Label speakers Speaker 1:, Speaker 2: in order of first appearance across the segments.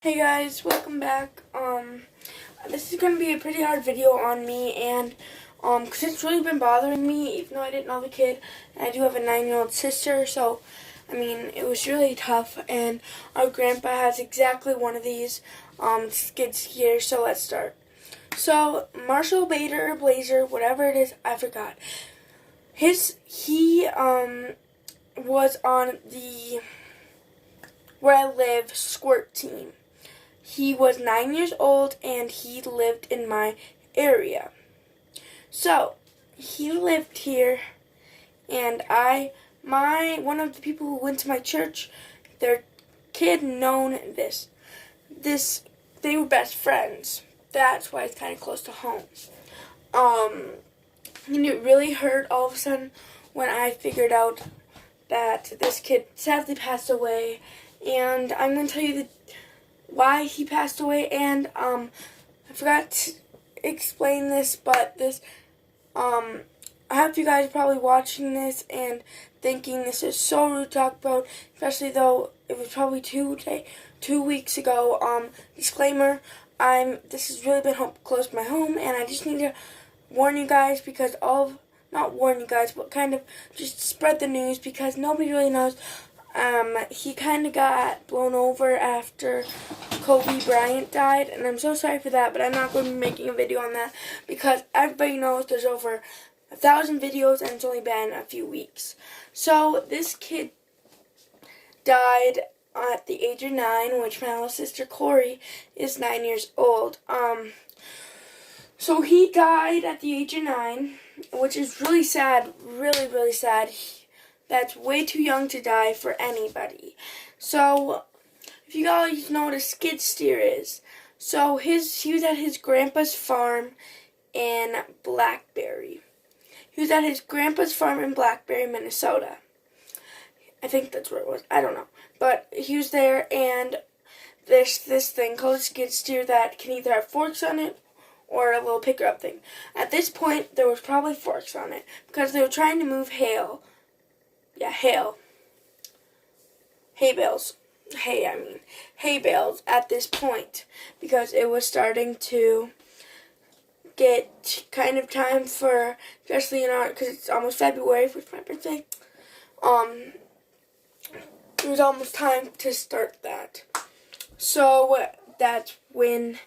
Speaker 1: Hey guys, welcome back. This is gonna be a pretty hard video on me, and cause it's really been bothering me, even though I didn't know the kid. And I do have a 9-year-old sister, so I mean it was really tough. And our grandpa has exactly one of these skid steers. So let's start. So Marshall.your Blazer, whatever it is, I forgot. He was on the where I live squirt team. He was 9 years old and he lived in my area. So he lived here, and one of the people who went to my church, their kid known this. They were best friends. That's why it's kind of close to home. And it really hurt all of a sudden when I figured out that this kid sadly passed away. And I'm going to tell you why he passed away, and I forgot to explain this, but I hope you guys are probably watching this and thinking this is so rude to talk about, especially though it was probably 2 weeks ago. Disclaimer, this has really been close to my home, and I just need to warn you guys, because not warn you guys, but kind of just spread the news, because nobody really knows. He kind of got blown over after Kobe Bryant died, and I'm so sorry for that, but I'm not going to be making a video on that, because everybody knows there's over 1,000 videos, and it's only been a few weeks. So, this kid died at the age of 9, which my little sister Corey is 9 years old. So he died at the age of 9, which is really sad, really, really sad. That's way too young to die for anybody. So, if you guys know what a skid steer is, so he was at his grandpa's farm in Blackberry. He was at his grandpa's farm in Blackberry, Minnesota. I think that's where it was. I don't know. But he was there, and there's this thing called a skid steer that can either have forks on it or a little picker-up thing. At this point, there was probably forks on it, because they were trying to move hay bales at this point, because it was starting to get kind of time for, especially because it's almost February, which is my birthday, it was almost time to start that. So that's when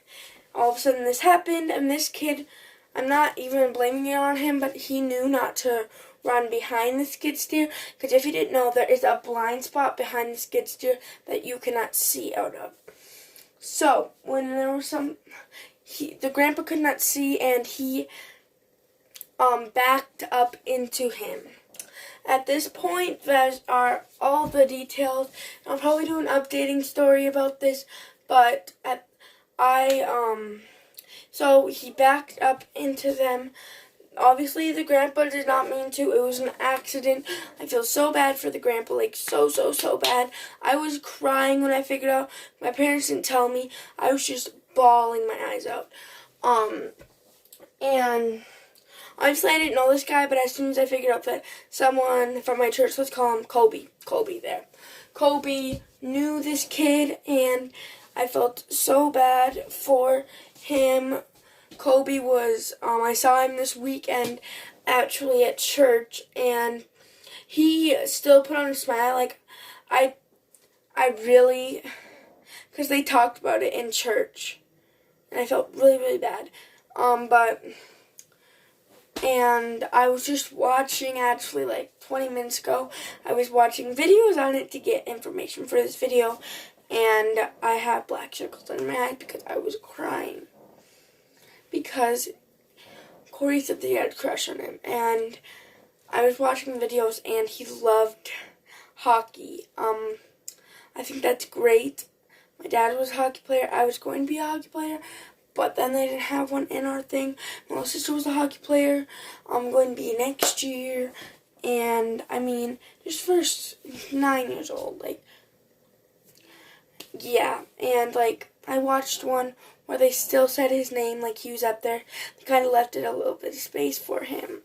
Speaker 1: all of a sudden this happened, and this kid, I'm not even blaming it on him, but he knew not to run behind the skid steer, because if you didn't know, there is a blind spot behind the skid steer that you cannot see out of. So when there was the grandpa could not see, and he backed up into him. At this point, those are all the details. I'll probably do an updating story about this, but so he backed up into them. Obviously, the grandpa did not mean to. It was an accident. I feel so bad for the grandpa, like so bad. I was crying when I figured out. My parents didn't tell me. I was just bawling my eyes out. And obviously I didn't know this guy, but as soon as I figured out that someone from my church, let's call him Kobe there. Kobe knew this kid, and I felt so bad for him. Kobe was, I saw him this weekend actually at church, and he still put on a smile. Like, I really, because they talked about it in church, and I felt really, really bad. And I was just watching, actually, like 20 minutes ago, I was watching videos on it to get information for this video, and I have black circles under my eyes because I was crying. Because Corey said that he had a crush on him, and I was watching the videos, and he loved hockey. I think that's great. My dad was a hockey player. I was going to be a hockey player, but then they didn't have one in our thing. My little sister was a hockey player. I'm going to be next year, and I mean, just first 9 years old, like, yeah, and like, I watched one where they still said his name, like he was up there. They kind of left it a little bit of space for him.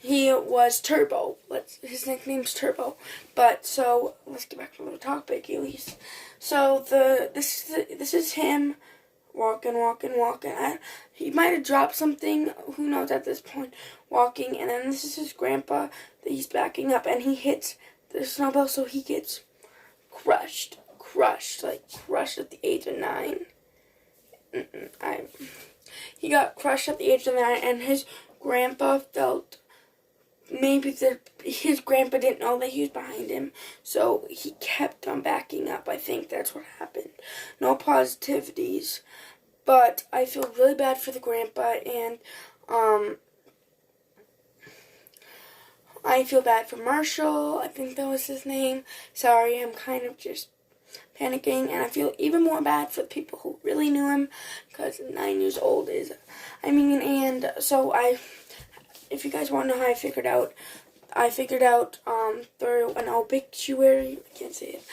Speaker 1: He was Turbo. His nickname's Turbo. But, so, let's get back to the topic, at least. So this is him walking. He might have dropped something. Who knows at this point? Walking, and then this is his grandpa that he's backing up, and he hits the snowball, so he gets crushed at the age of 9. He got crushed at the age of 9, and his grandpa felt maybe his grandpa didn't know that he was behind him, so he kept on backing up. I think that's what happened. No positivities, but I feel really bad for the grandpa, and I feel bad for Marshall. I think that was his name. Sorry, I'm kind of just panicking, and I feel even more bad for the people who really knew him, because 9 years old is, and so if you guys want to know how I figured out through an obituary, I can't say it,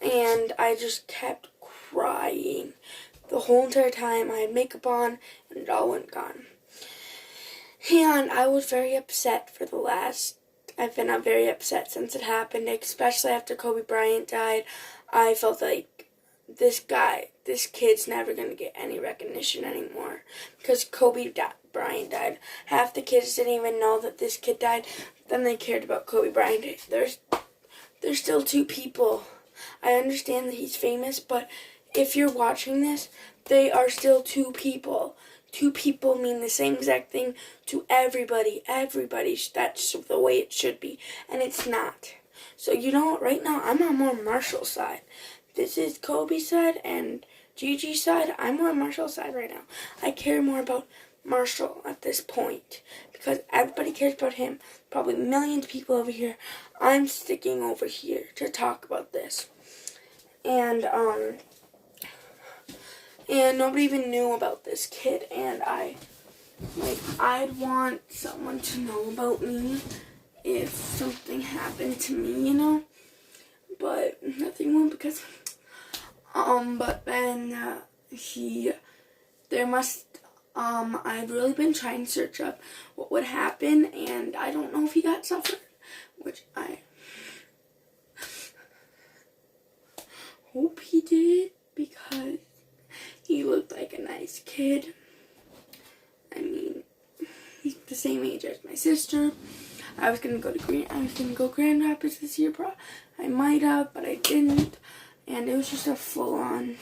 Speaker 1: and I just kept crying the whole entire time. I had makeup on, and it all went gone. And I was very upset I've been very upset since it happened, especially after Kobe Bryant died. I felt like this kid's never going to get any recognition anymore because Kobe Bryant died. Half the kids didn't even know that this kid died. Then they cared about Kobe Bryant. There's still 2 people. I understand that he's famous, but if you're watching this, they are still 2 people. 2 people mean the same exact thing to everybody. That's the way it should be, and it's not. So you know what? Right now, I'm on more Marshall's side. This is Kobe's side and Gigi's side. I'm more on Marshall's side right now. I care more about Marshall at this point because everybody cares about him. Probably millions of people over here. I'm sticking over here to talk about this. And nobody even knew about this kid, and I'd want someone to know about me if something happened to me, but nothing will because, but then, I've really been trying to search up what would happen, and I don't know if he got suffered, which I hope he did, because he looked like a nice kid. He's the same age as my sister. I was gonna go Grand Rapids this year, I might have, but I didn't, and it was just a full-on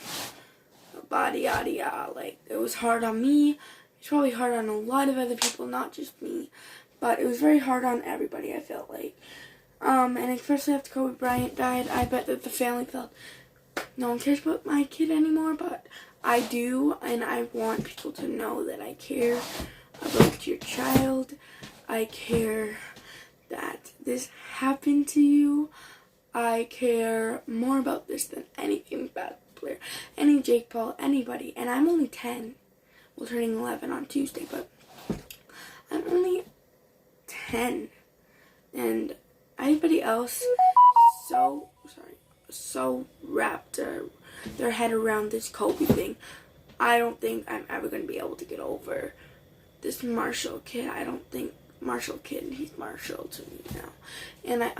Speaker 1: body yada. Like, it was hard on me. It's probably hard on a lot of other people, not just me, but it was very hard on everybody, I felt like. And especially after Kobe Bryant died, I bet that the family felt no one cares about my kid anymore, but I do, and I want people to know that I care about your child. I care that this happened to you. I care more about this than anything bad player, any Jake Paul, anybody. And I'm only 10. Well, turning 11 on Tuesday, but I'm only 10. And everybody else so wrapped their head around this Kobe thing. I don't think I'm ever going to be able to get over this Marshall kid. I don't think Marshall kid, he's Marshall to me now. And I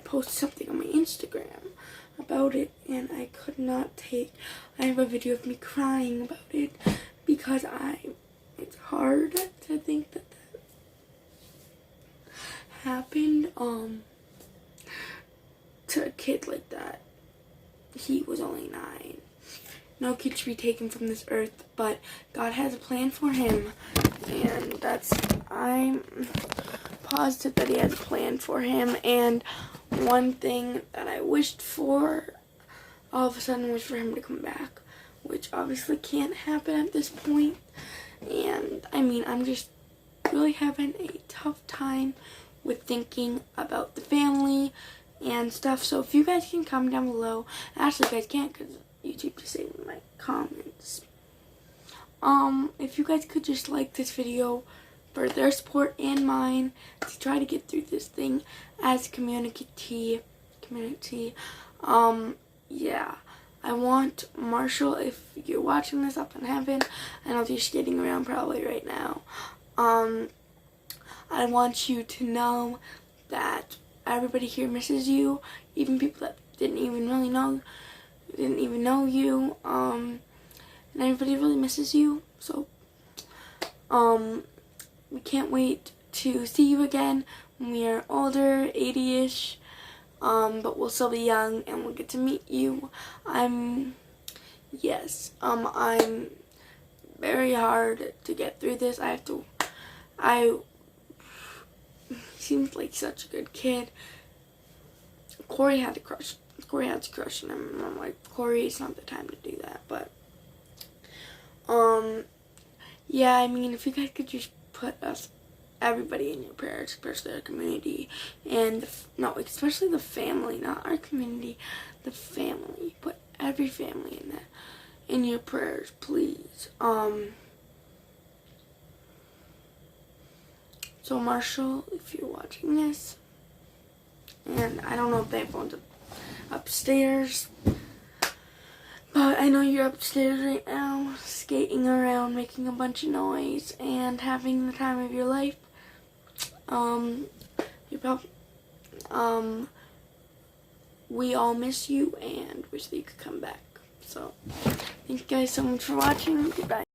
Speaker 1: post something on my Instagram about it, and I could not take, I have a video of me crying about it because it's hard to think that happened to a kid like that. He was only 9. No kid should be taken from this earth, but God has a plan for him, and I'm positive that he has a plan for him. And one thing that I wished for, all of a sudden, was for him to come back, which obviously can't happen at this point. And I'm just really having a tough time with thinking about the family and stuff. So if you guys can comment down below, actually you guys can't because YouTube disabled my comments. If you guys could just like this video for their support and mine to try to get through this thing as a community. Yeah. I want Marshall, if you're watching this up in heaven, I know you're skating around probably right now. I want you to know that everybody here misses you, even people that didn't even really know didn't even know you, and everybody really misses you. So, we can't wait to see you again when we are older, 80-ish, but we'll still be young and we'll get to meet you. I'm very hard to get through this. He seems like such a good kid. Corey had a crush on him, and I'm like, Corey, it's not the time to do that, but, yeah, I mean, if you guys could just put everybody in your prayers, especially our community, and, especially the family, not our community, the family, put every family in your prayers, please. So Marshall, if you're watching this, and I don't know if they have phones upstairs, but I know you're upstairs right now, skating around, making a bunch of noise, and having the time of your life. We all miss you and wish that you could come back. So, thank you guys so much for watching. Goodbye.